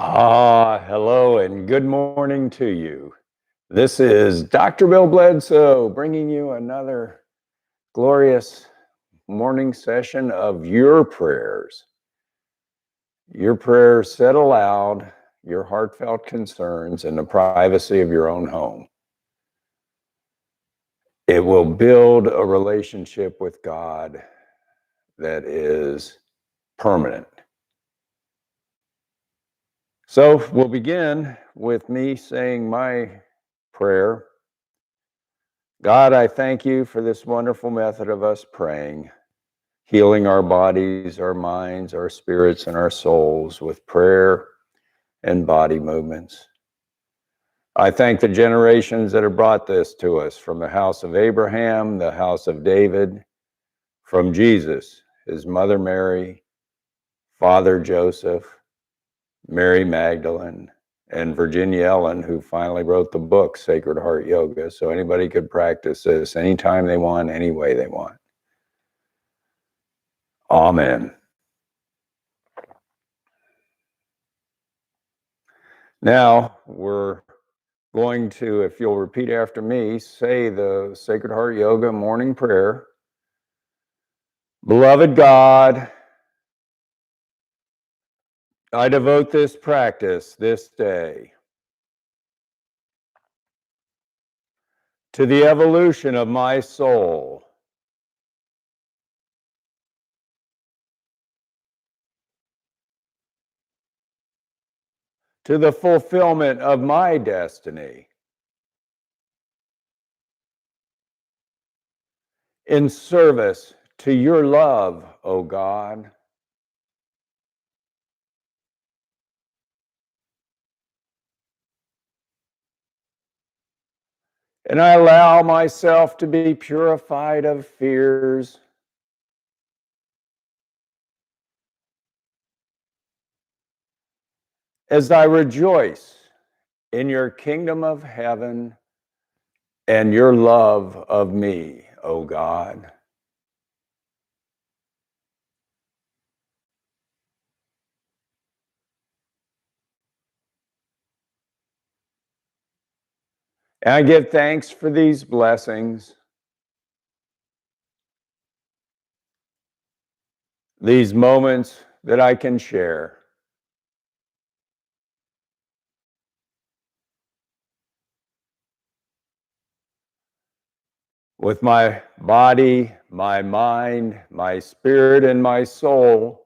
Hello and good morning to you. This is Dr. Bill Bledsoe bringing you another glorious morning session of your prayers. Your prayers said aloud, your heartfelt concerns in the privacy of your own home. It will build a relationship with God that is permanent. So we'll begin with me saying my prayer. God, I thank you for this wonderful method of us praying, healing our bodies, our minds, our spirits, and our souls with prayer and body movements. I thank the generations that have brought this to us, from the house of Abraham, the house of David, from Jesus, his mother Mary, Father Joseph, Mary Magdalene, and Virginia Ellen, who finally wrote the book, Sacred Heart Yoga, so anybody could practice this anytime they want, any way they want. Amen. Now we're going to, if you'll repeat after me, say the Sacred Heart Yoga morning prayer. Beloved God, I devote this practice this day to the evolution of my soul, to the fulfillment of my destiny, in service to your love, O God. And I allow myself to be purified of fears, as I rejoice in your kingdom of heaven and your love of me, O God. And I give thanks for these blessings, these moments that I can share. With my body, my mind, my spirit, and my soul,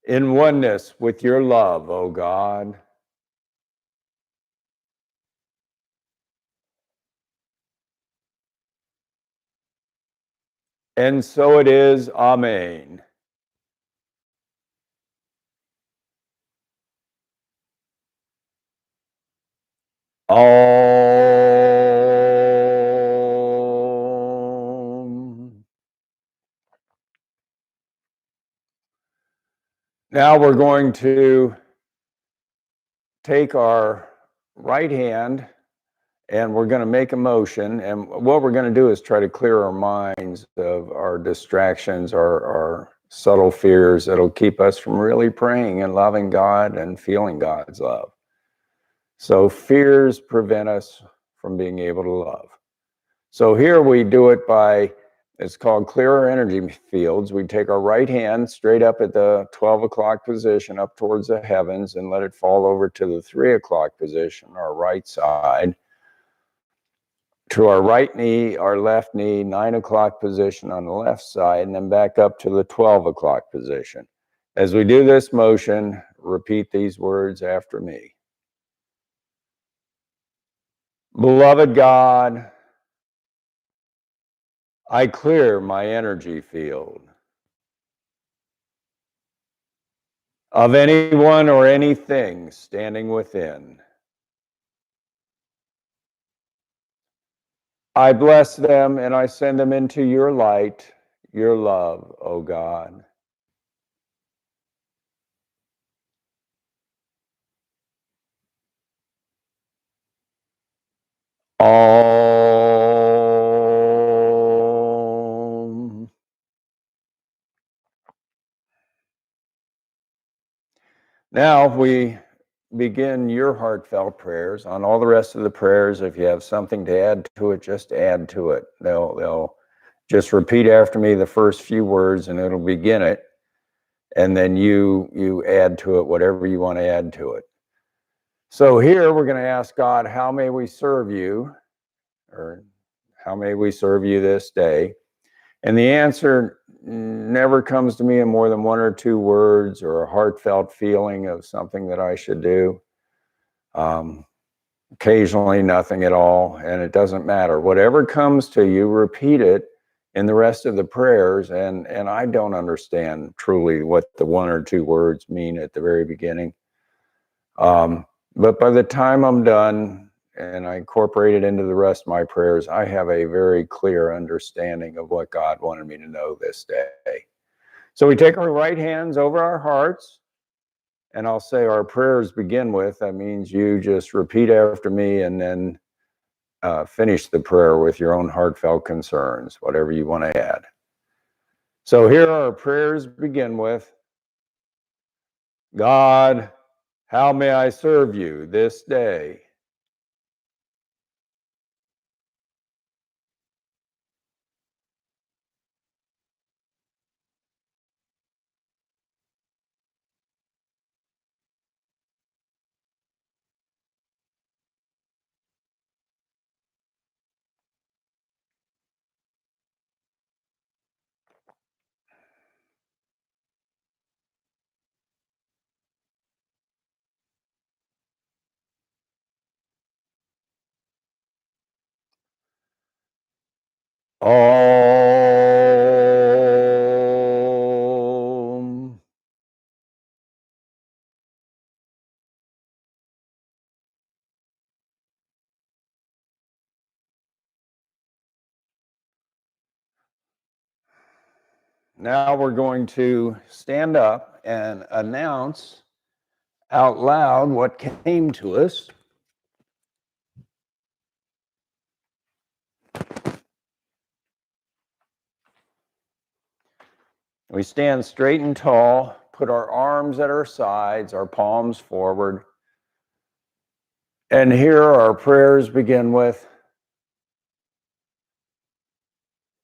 in oneness with your love, O God. And so it is, Amen. Om. Now we're going to take our right hand and we're going to make a motion. And what we're going to do is try to clear our minds of our distractions, our subtle fears that'll keep us from really praying and loving God and feeling God's love. So fears prevent us from being able to love. So here we do it by, it's called clearer energy fields. We take our right hand straight up at the 12 o'clock position up towards the heavens and let it fall over to the 3 o'clock position, our right side. To our right knee, our left knee, 9 o'clock position on the left side, and then back up to the 12 o'clock position. As we do this motion, repeat these words after me. Beloved God, I clear my energy field of anyone or anything standing within. I bless them and I send them into your light, your love, O God. Om. Now we begin your heartfelt prayers. On all the rest of the prayers, if you have something to add to it, just add to it. They'll just repeat after me the first few words and it'll begin it. And then you add to it whatever you want to add to it. So here we're going to ask God, how may we serve you? Or how may we serve you this day? And the answer never comes to me in more than one or two words or a heartfelt feeling of something that I should do. Occasionally nothing at all, and it doesn't matter. Whatever comes to you, repeat it in the rest of the prayers, and I don't understand truly what the one or two words mean at the very beginning. But by the time I'm done and I incorporate it into the rest of my prayers, I have a very clear understanding of what God wanted me to know this day. So we take our right hands over our hearts, and I'll say our prayers begin with. That means you just repeat after me and then finish the prayer with your own heartfelt concerns, whatever you want to add. So here our prayers begin with, God, how may I serve you this day? Om. Now we're going to stand up and announce out loud what came to us. We stand straight and tall, put our arms at our sides, our palms forward. And here our prayers begin with,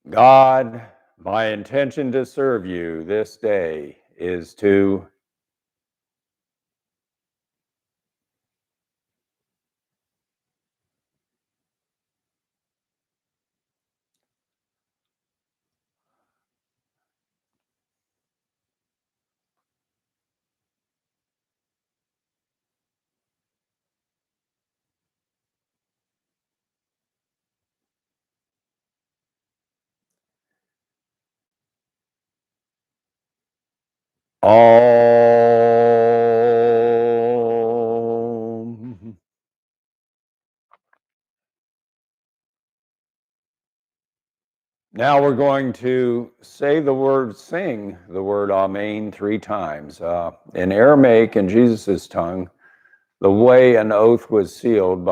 God, my intention to serve you this day is to Om. Now we're going to say the word, sing the word Amen 3 times. In Aramaic, in Jesus' tongue, the way an oath was sealed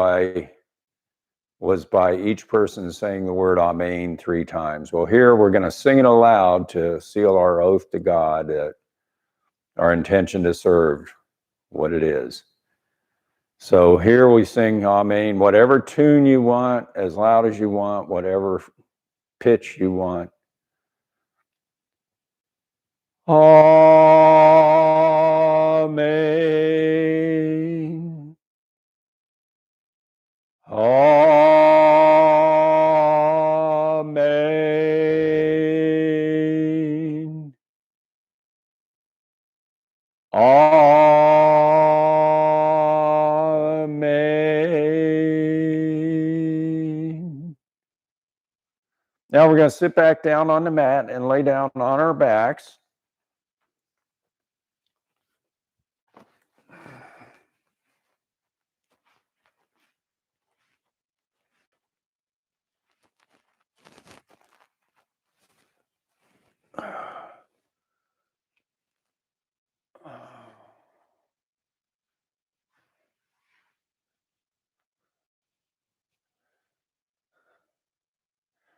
was by each person saying the word Amen 3 times. Well, here we're going to sing it aloud to seal our oath to God, that our intention to serve what it is. So here we sing Amen, whatever tune you want, as loud as you want, whatever pitch you want. Amen. Amen. Amen. Now we're going to sit back down on the mat and lay down on our backs.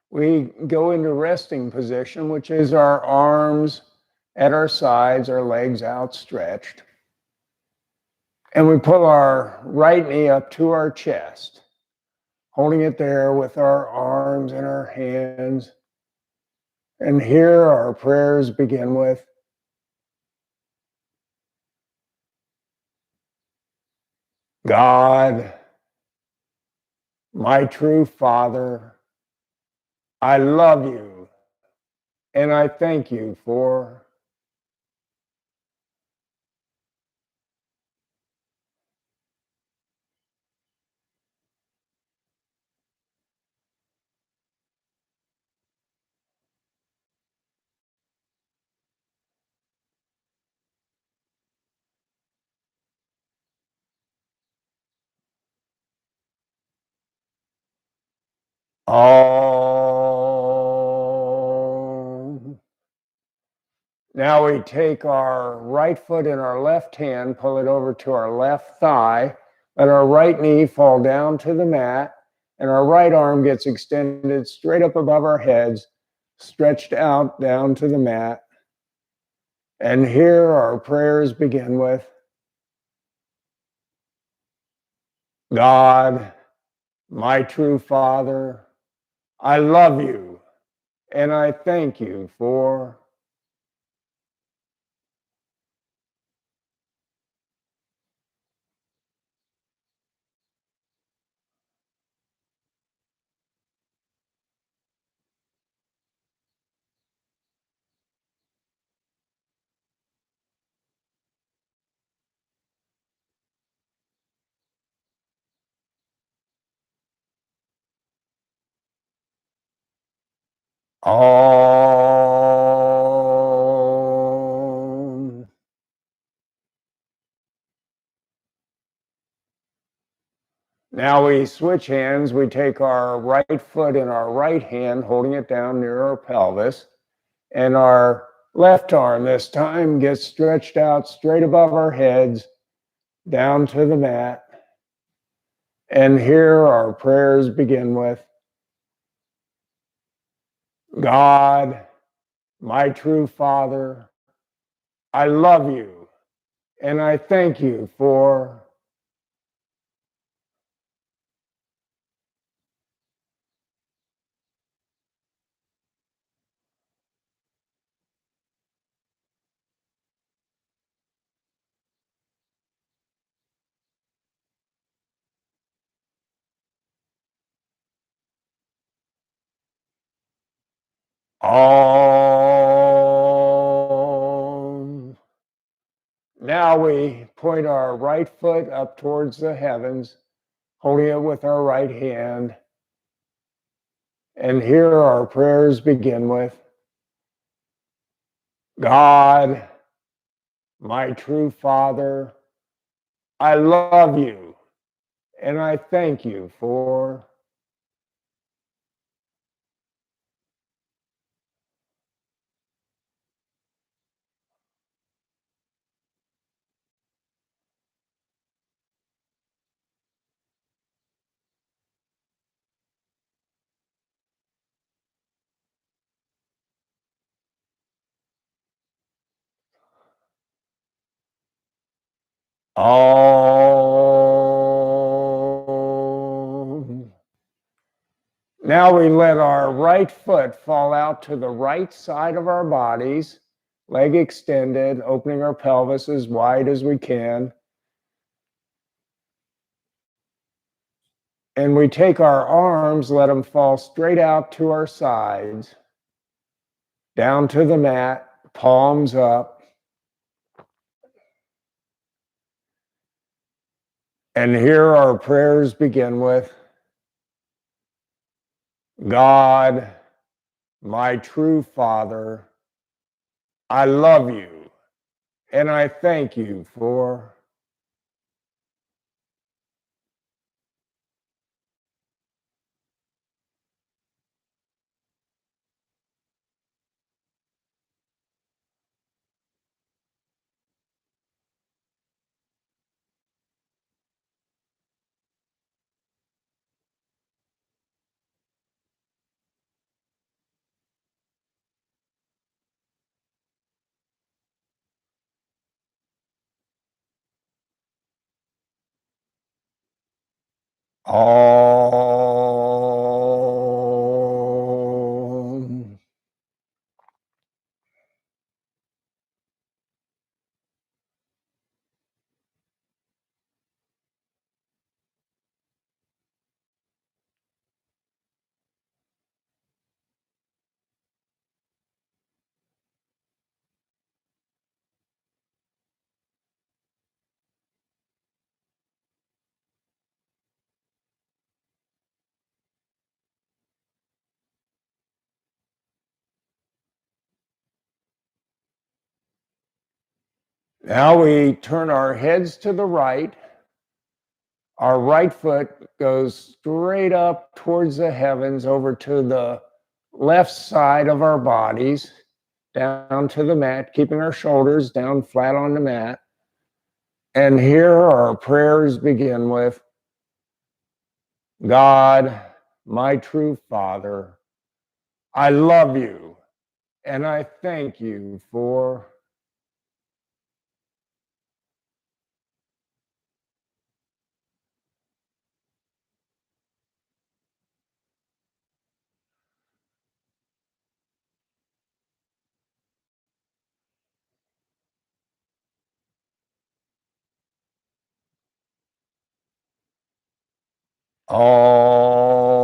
We go into resting position, which is our arms at our sides, our legs outstretched. And we pull our right knee up to our chest, holding it there with our arms and our hands. And here our prayers begin with, God, my true Father, I love you and I thank you for all. Now we take our right foot in our left hand, pull it over to our left thigh, let our right knee fall down to the mat, and our right arm gets extended straight up above our heads, stretched out down to the mat. And here our prayers begin with, God, my true Father, I love you and I thank you for all. Now we switch hands. We take our right foot in our right hand, holding it down near our pelvis, and our left arm this time gets stretched out straight above our heads, down to the mat. And here our prayers begin with, God, my true Father, I love you and I thank you for all. Now we point our right foot up towards the heavens, holding it with our right hand. And here our prayers begin with, God, my true Father, I love you and I thank you for all. Now we let our right foot fall out to the right side of our bodies, leg extended, opening our pelvis as wide as we can. And we take our arms, let them fall straight out to our sides, down to the mat, palms up. And here our prayers begin with, God, my true Father, I love you and I thank you for Om. Now we turn our heads to the right. Our right foot goes straight up towards the heavens over to the left side of our bodies, down to the mat, keeping our shoulders down flat on the mat. And here our prayers begin with, God, my true Father, I love you and I thank you for all.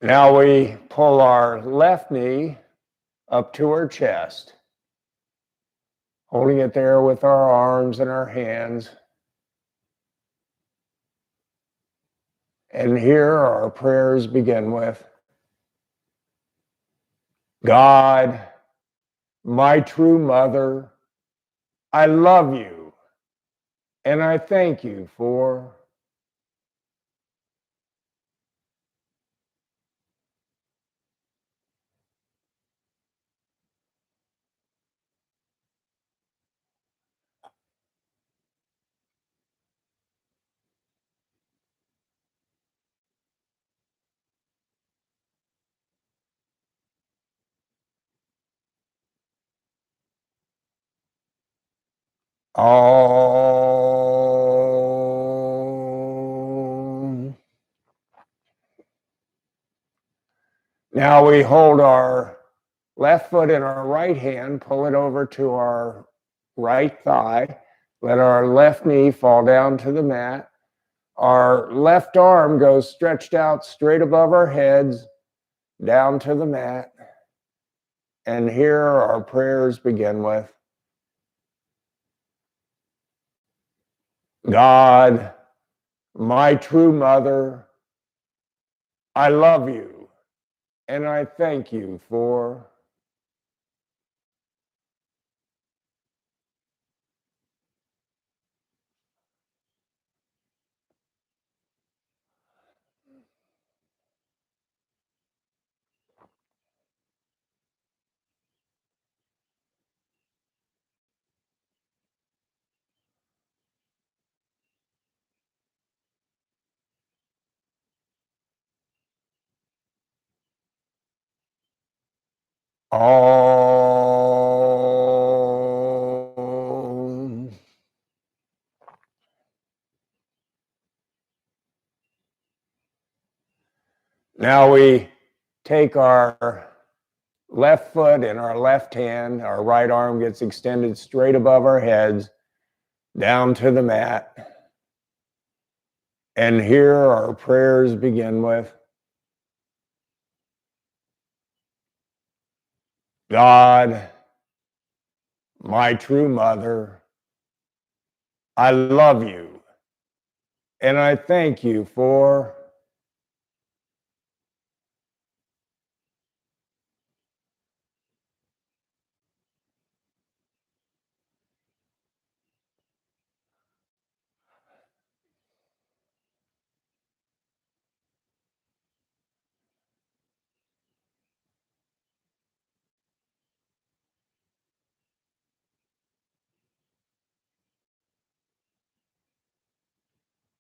Now we pull our left knee up to our chest, holding it there with our arms and our hands. And here our prayers begin with, God, my true mother, I love you and I thank you for all. Now we hold our left foot in our right hand, pull it over to our right thigh, let our left knee fall down to the mat. Our left arm goes stretched out straight above our heads, down to the mat. And here our prayers begin with, God, my true mother, I love you and I thank you for all. Now we take our left foot in our left hand, our right arm gets extended straight above our heads, down to the mat. And here our prayers begin with, God, my true mother, I love you and I thank you for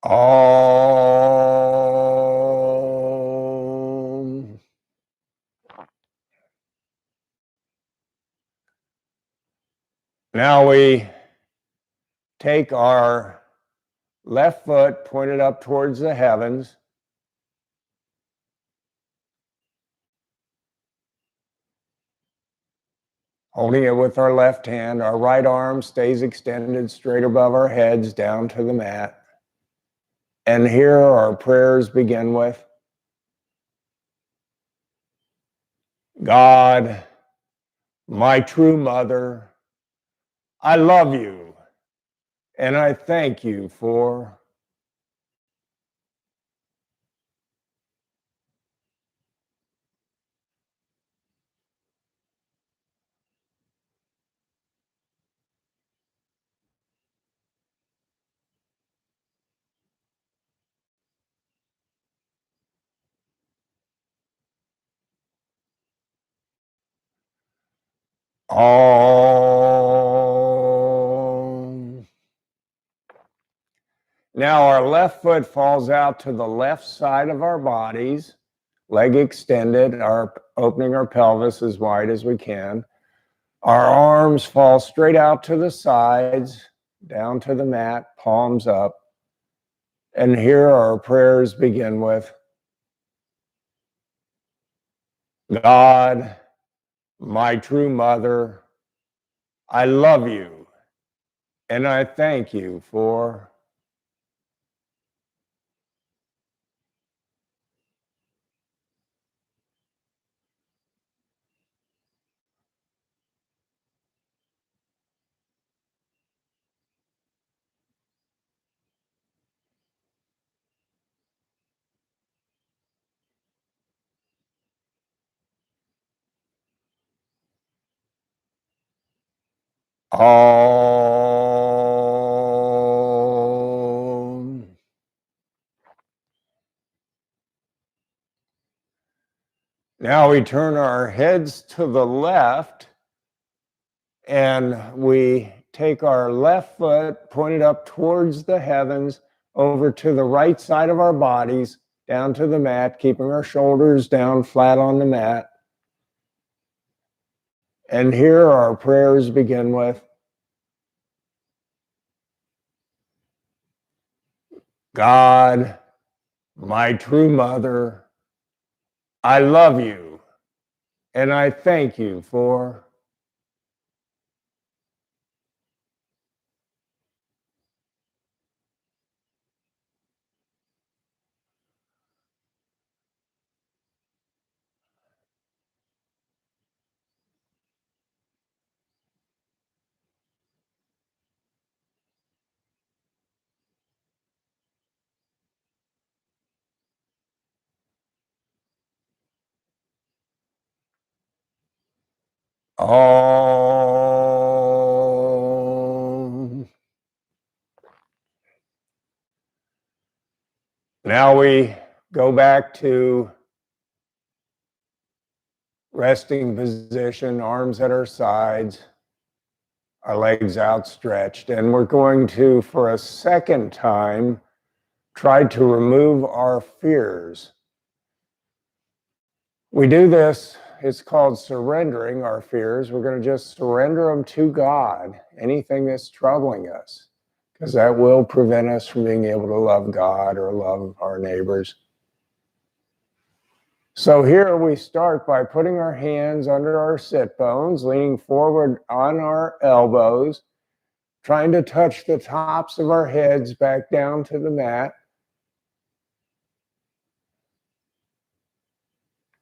all. Now we take our left foot pointed up towards the heavens. Holding it with our left hand, our right arm stays extended straight above our heads down to the mat. And here our prayers begin with, God, my true mother, I love you, and I thank you for all. Now our left foot falls out to the left side of our bodies, leg extended, opening our pelvis as wide as we can. Our arms fall straight out to the sides, down to the mat, palms up. And here our prayers begin with, God, my true mother, I love you, and I thank you for all. Now we turn our heads to the left and we take our left foot pointed up towards the heavens over to the right side of our bodies, down to the mat, keeping our shoulders down flat on the mat. And here our prayers begin with, God, my true mother, I love you, and I thank you for all. Now we go back to resting position, arms at our sides, our legs outstretched, and we're going to, for a second time, try to remove our fears. We do this, it's called surrendering our fears. We're going to just surrender them to God, anything that's troubling us, because that will prevent us from being able to love God or love our neighbors. So here we start by putting our hands under our sit bones, leaning forward on our elbows, trying to touch the tops of our heads back down to the mat.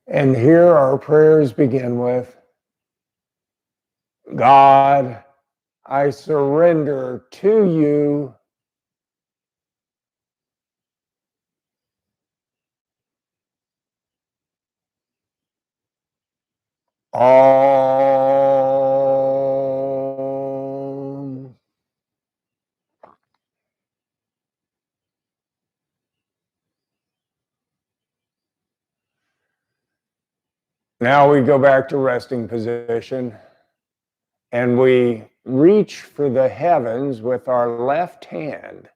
And here our prayers begin with, God, I surrender to you all. Now we go back to resting position and we reach for the heavens with our left hand.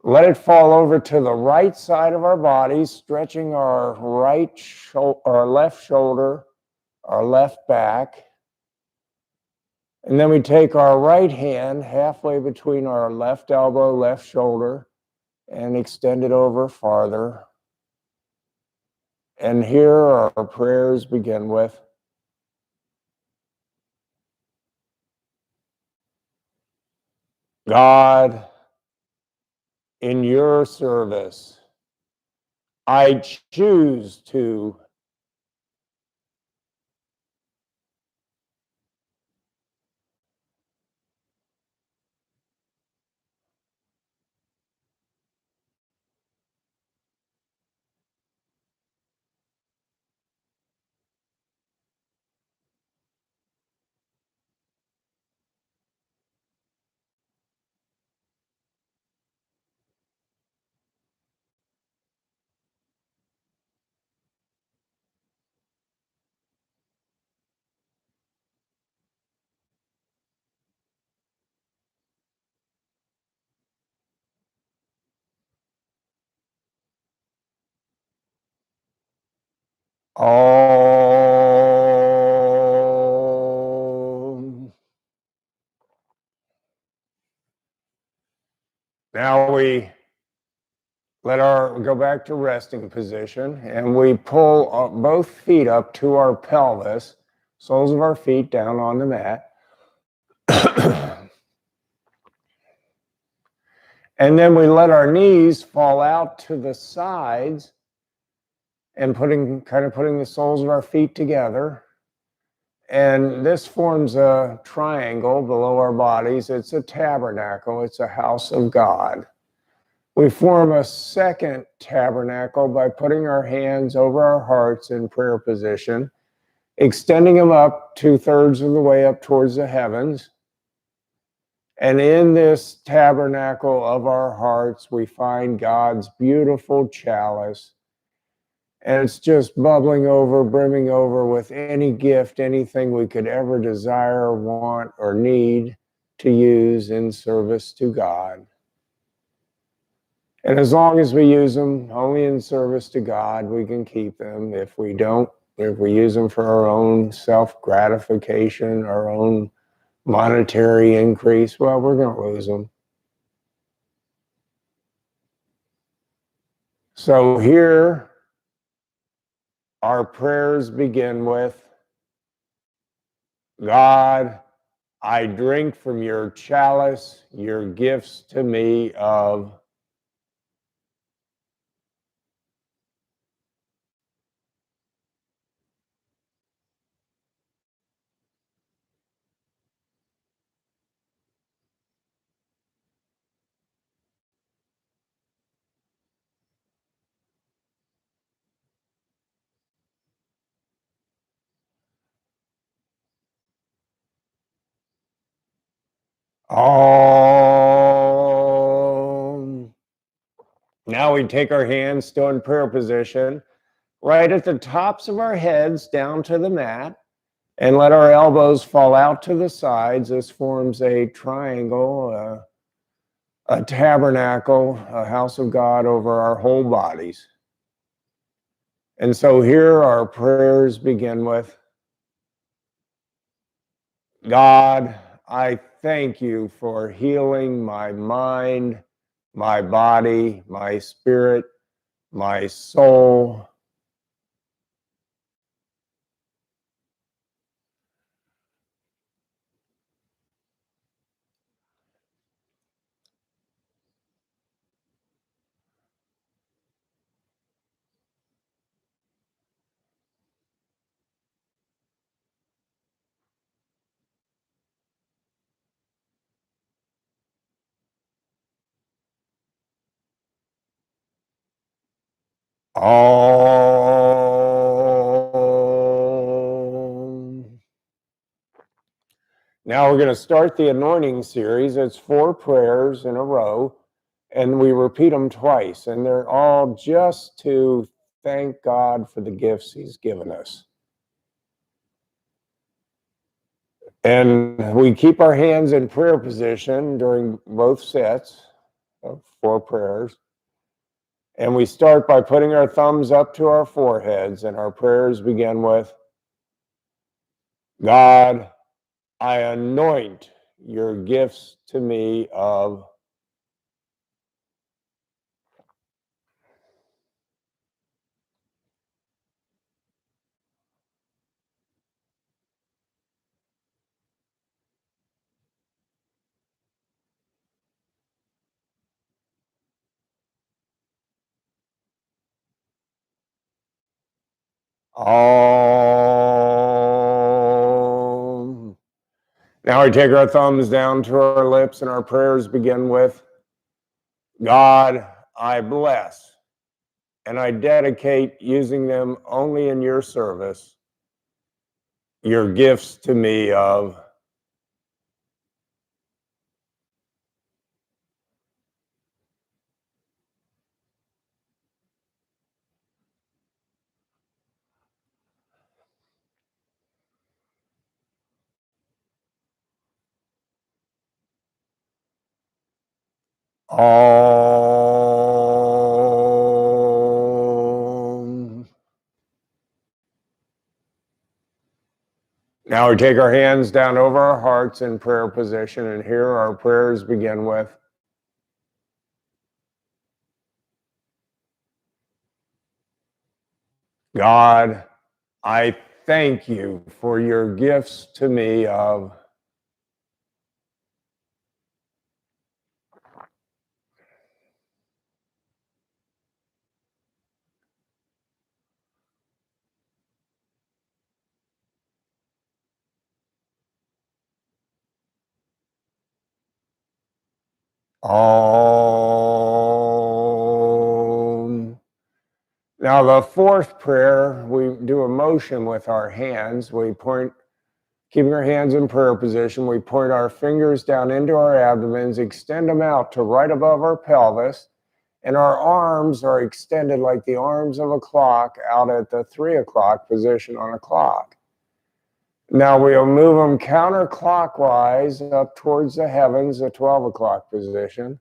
Let it fall over to the right side of our bodies, stretching our our left shoulder, our left back. And then we take our right hand halfway between our left elbow, left shoulder, and extend it over farther. And here our prayers begin with, God, in your service, I choose to Om. Now we go back to resting position, and we pull both feet up to our pelvis, soles of our feet down on the mat. And then we let our knees fall out to the sides and putting the soles of our feet together. And this forms a triangle below our bodies. It's a tabernacle. It's a house of God. We form a second tabernacle by putting our hands over our hearts in prayer position, extending them up 2/3 of the way up towards the heavens. And in this tabernacle of our hearts, we find God's beautiful chalice. And it's just bubbling over, brimming over with any gift, anything we could ever desire, want, or need to use in service to God. And as long as we use them only in service to God, we can keep them. If we don't, if we use them for our own self-gratification, our own monetary increase, well, we're going to lose them. So here, our prayers begin with, God, I drink from your chalice, your gifts to me of Om. Now we take our hands still in prayer position, right at the tops of our heads down to the mat, and let our elbows fall out to the sides. This forms a triangle, a tabernacle, a house of God over our whole bodies. And so here our prayers begin with, God, I thank you for healing my mind, my body, my spirit, my soul. Om. Now we're going to start the anointing series. It's 4 prayers in a row, and we repeat them twice, and they're all just to thank God for the gifts he's given us. And we keep our hands in prayer position during both sets of 4 prayers. And we start by putting our thumbs up to our foreheads, and our prayers begin with, God, I anoint your gifts to me of Om. Now we take our thumbs down to our lips and our prayers begin with, God, I bless and I dedicate using them only in your service, your gifts to me of Om. Now we take our hands down over our hearts in prayer position, and here our prayers begin with, God, I thank you for your gifts to me of Om. Now the fourth prayer, we do a motion with our hands. We point, keeping our hands in prayer position, we point our fingers down into our abdomens, extend them out to right above our pelvis, and our arms are extended like the arms of a clock out at the 3 o'clock position on a clock. Now we'll move them counterclockwise up towards the heavens, the 12 o'clock position,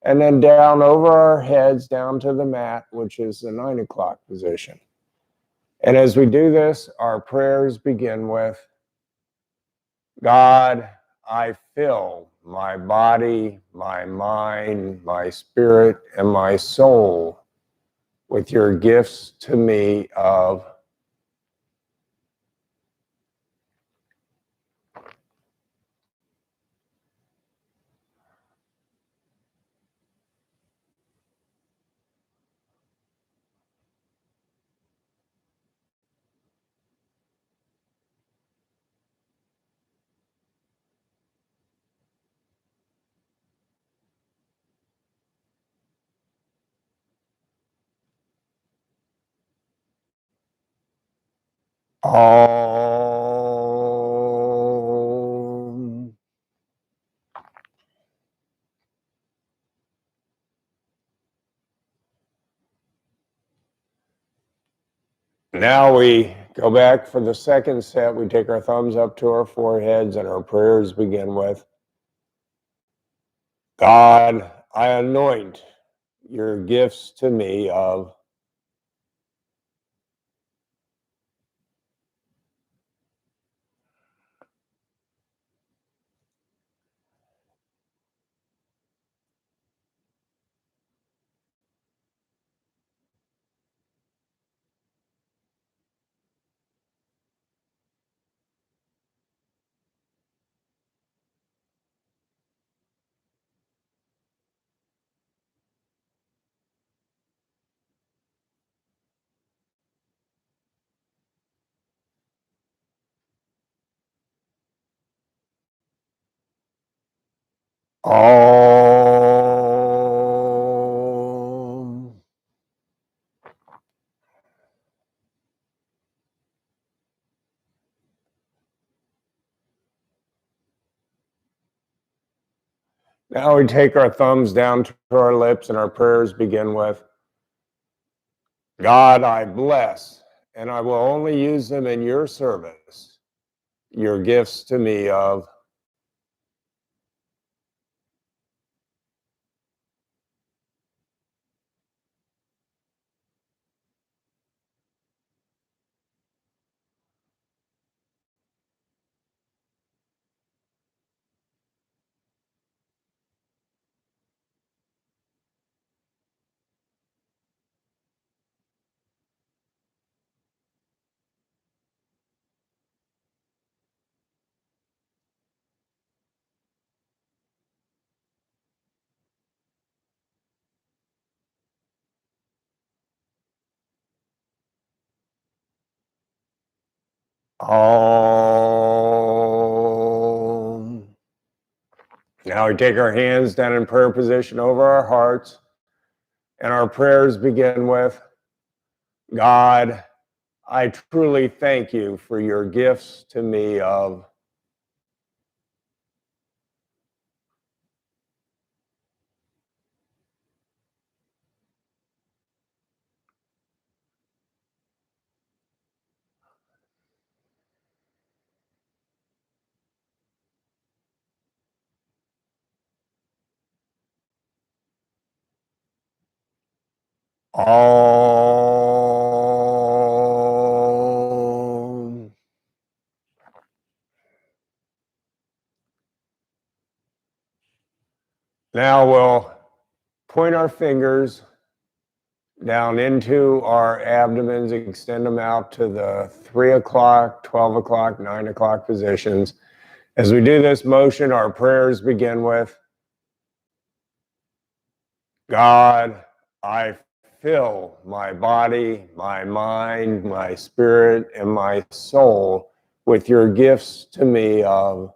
and then down over our heads, down to the mat, which is the 9 o'clock position. And as we do this, our prayers begin with, God, I fill my body, my mind, my spirit, and my soul with your gifts to me of Om. Now we go back for the second set. We take our thumbs up to our foreheads and our prayers begin with, God, I anoint your gifts to me of Om. Now we take our thumbs down to our lips and our prayers begin with, God, I bless, and I will only use them in your service, your gifts to me of Om. Now we take our hands down in prayer position over our hearts, and our prayers begin with, God, I truly thank you for your gifts to me of Om. Now we'll point our fingers down into our abdomens, extend them out to the 3 o'clock, 12 o'clock, 9 o'clock positions. As we do this motion, our prayers begin with, God, I fill my body, my mind, my spirit, and my soul with your gifts to me of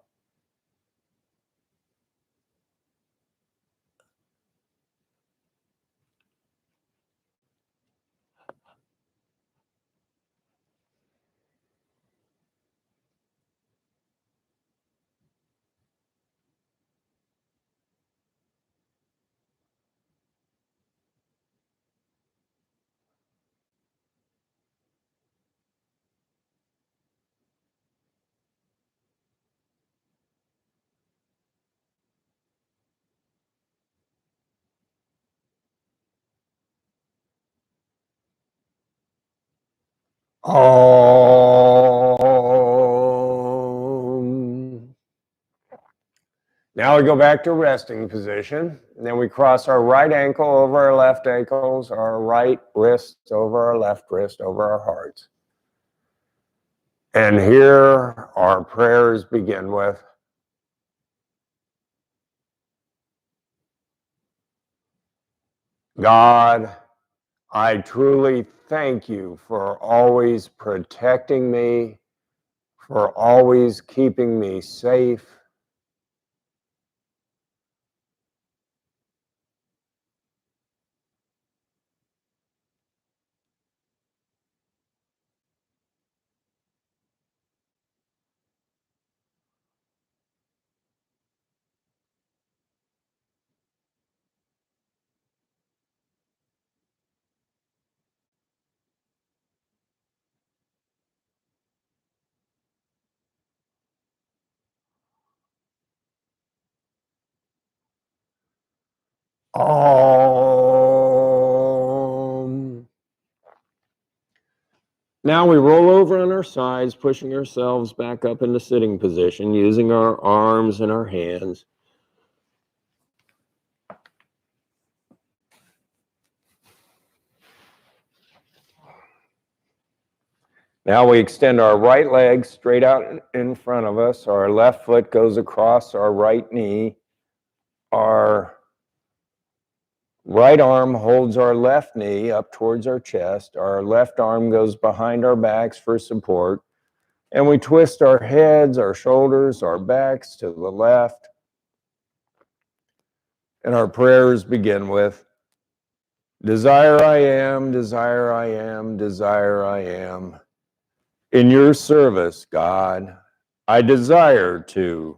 Om. Now we go back to resting position, and then we cross our right ankle over our left ankles, our right wrist over our left wrist, over our hearts. And here our prayers begin with, God, I truly thank you for always protecting me, for always keeping me safe. Om. Now we roll over on our sides, pushing ourselves back up into sitting position, using our arms and our hands. Now we extend our right leg straight out in front of us. Our left foot goes across our right knee. Our right arm holds our left knee up towards our chest. Our left arm goes behind our backs for support. And we twist our heads, our shoulders, our backs to the left. And our prayers begin with, desire I am, desire I am, desire I am. In your service, God, I desire to.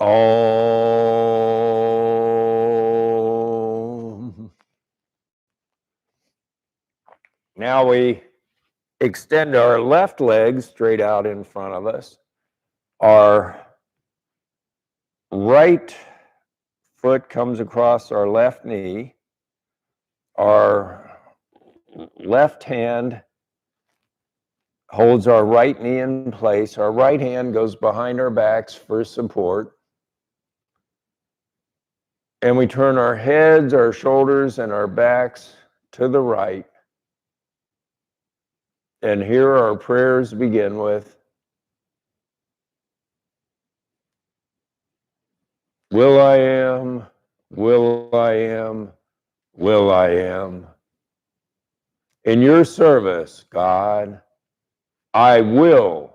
Om. Now we extend our left leg straight out in front of us. Our right foot comes across our left knee. Our left hand holds our right knee in place. Our right hand goes behind our backs for support. And we turn our heads, our shoulders, and our backs to the right. And here our prayers begin with, will I am, will I am, will I am. In your service, God, I will.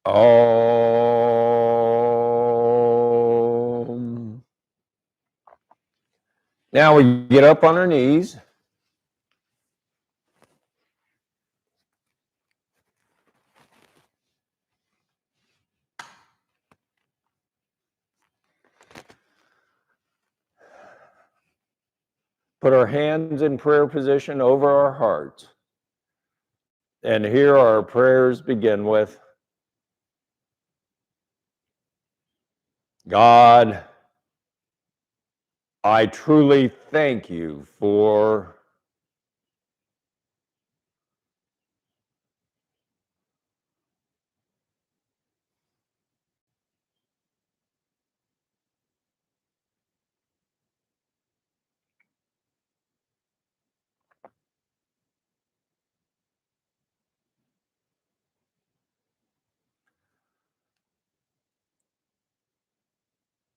Om. Now we get up on our knees. Put our hands in prayer position over our hearts. And here our prayers begin with, God, I truly thank you for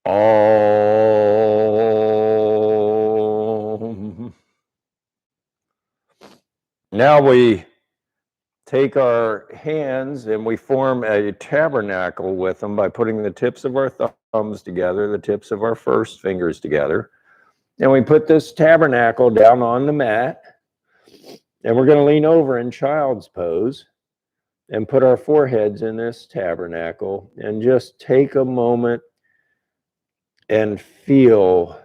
all. Now we take our hands and we form a tabernacle with them by putting the tips of our thumbs together, the tips of our first fingers together. And we put this tabernacle down on the mat. And we're going to lean over in child's pose and put our foreheads in this tabernacle and just take a moment and feel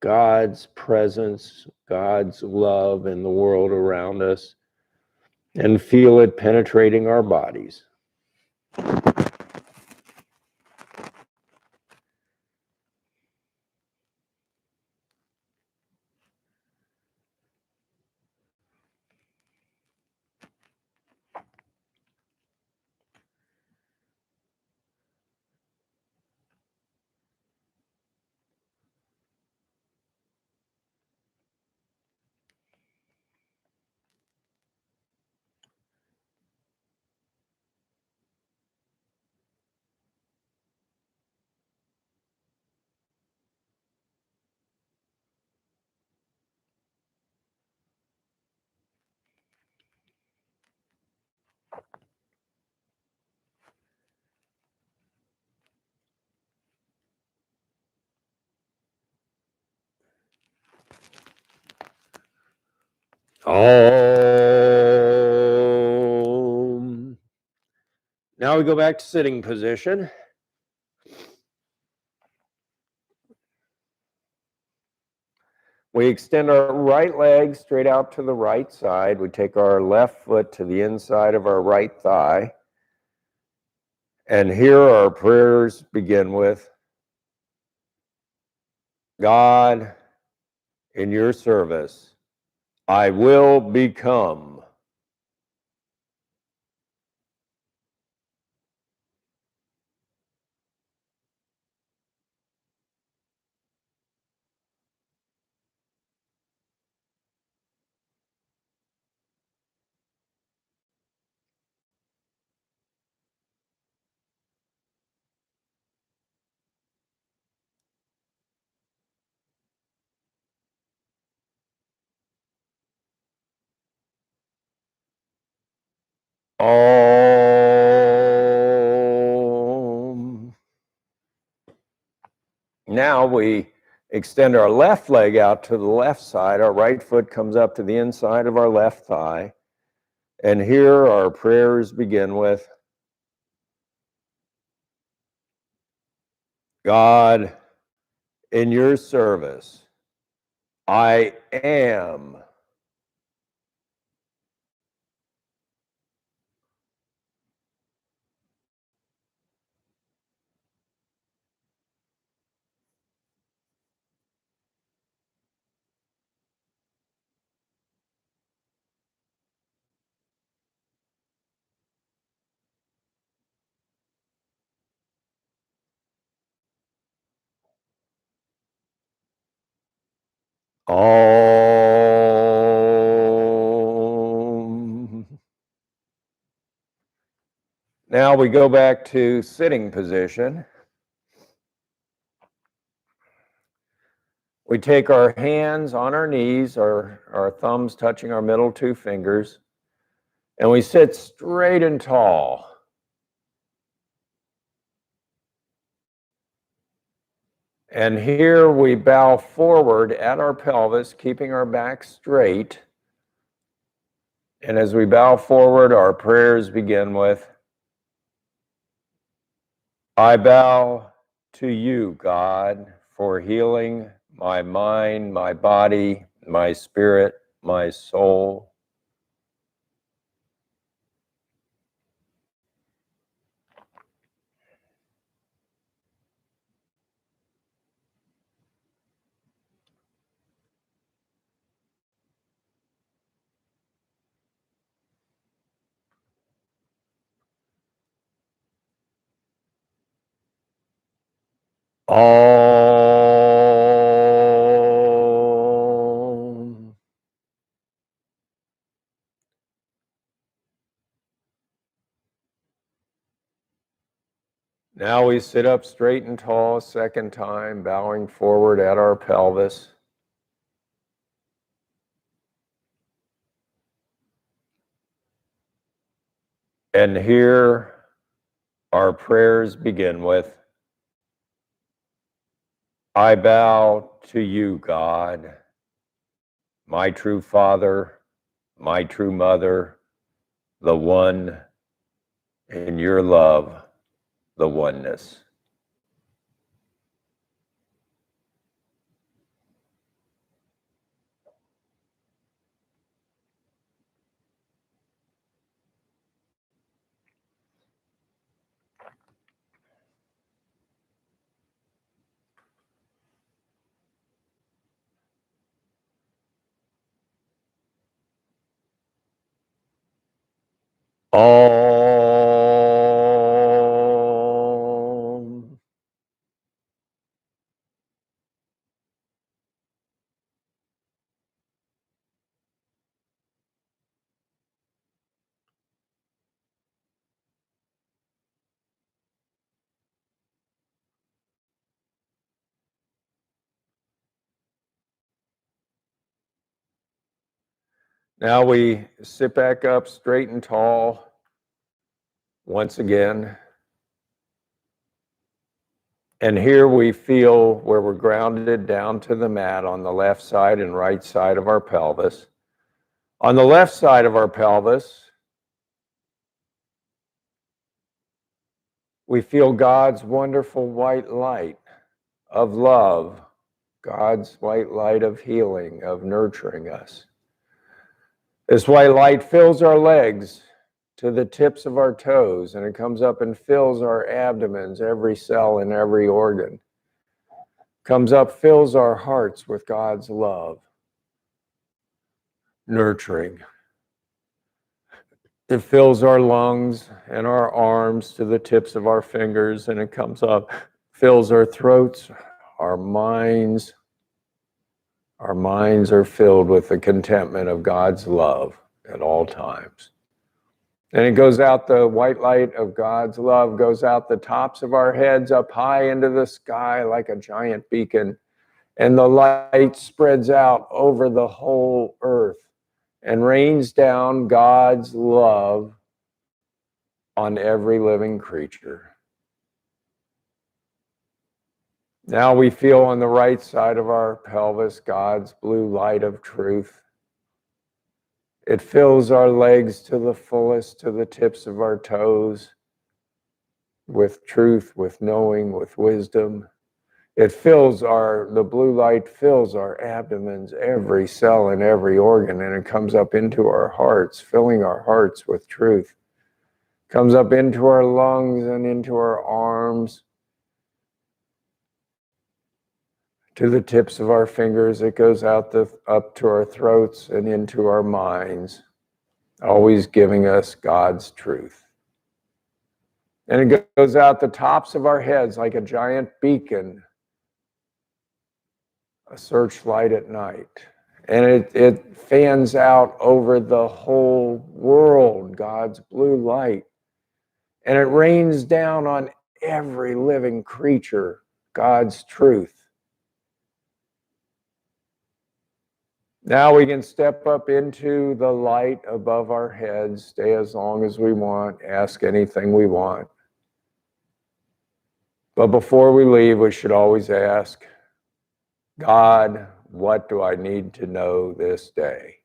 God's presence, God's love in the world around us, and feel it penetrating our bodies. Om. Now we go back to sitting position. We extend our right leg straight out to the right side. We take our left foot to the inside of our right thigh. And here our prayers begin with, God, in your service, I will become. Om. Now we extend our left leg out to the left side. Our right foot comes up to the inside of our left thigh. And here our prayers begin with, God, in your service, I am. Om. Now we go back to sitting position. We take our hands on our knees, our thumbs touching our middle two fingers, and we sit straight and tall. And here we bow forward at our pelvis, keeping our back straight. And as we bow forward, our prayers begin with, I bow to you, God, for healing my mind, my body, my spirit, my soul. Om. Now we sit up straight and tall a second time, bowing forward at our pelvis. And here our prayers begin with, I bow to you, God, my true Father, my true Mother, the one in your love, the oneness. Om. Now we sit back up straight and tall once again. And here we feel where we're grounded down to the mat on the left side and right side of our pelvis. On the left side of our pelvis, we feel God's wonderful white light of love, God's white light of healing, of nurturing us. This white light fills our legs to the tips of our toes, and it comes up and fills our abdomens, every cell and every organ. Comes up, fills our hearts with God's love, nurturing. It fills our lungs and our arms to the tips of our fingers, and it comes up, fills our throats, our minds. Our minds are filled with the contentment of God's love at all times. And it goes out, the white light of God's love goes out the tops of our heads up high into the sky like a giant beacon. And the light spreads out over the whole earth and rains down God's love on every living creature. Now we feel on the right side of our pelvis God's blue light of truth. It fills our legs to the fullest, to the tips of our toes, with truth, with knowing, with wisdom. The blue light fills our abdomens, every cell and every organ, and it comes up into our hearts, filling our hearts with truth. Comes up into our lungs and into our arms, to the tips of our fingers. It goes up to our throats and into our minds, always giving us God's truth. And it goes out the tops of our heads like a giant beacon, a searchlight at night. And it fans out over the whole world, God's blue light. And it rains down on every living creature, God's truth. Now we can step up into the light above our heads, stay as long as we want, ask anything we want. But before we leave, we should always ask, God, what do I need to know this day?